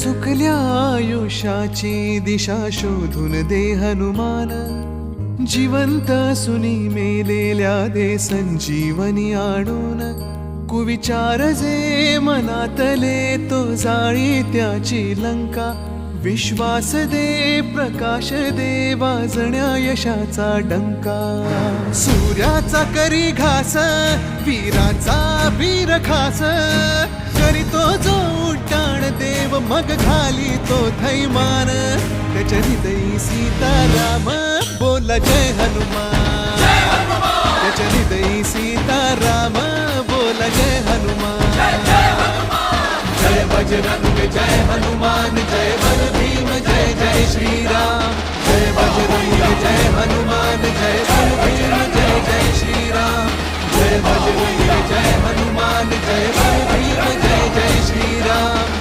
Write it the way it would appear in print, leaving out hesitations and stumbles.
चुकल्या आयुष्याची दिशा शोधून दे हनुमान, जिवंत सुनी मेलेल्या दे संजीवनी आणून. कुविचार जे मनातले तो जाळी त्याची लंका, विश्वास दे प्रकाश दे वाजण्या यशाचा डंका. सूर्याचा करी घास वीराचा वीर खास, करीतो जो उड्डाण देव मग घाली तो थैमान. त्याच्या हृदयी सीताराम बोला जय हनुमान, त्याच्या हृदयी सीताराम बोला जय हनुमान. जय बजरंग जय हनुमान, जय बल भीम जय जय श्रीराम. जय बजरंग जय हनुमान, जय बल भीम जय जय श्रीराम. जय बजरंग जय हनुमान, जय बल भीम जय जय श्रीराम.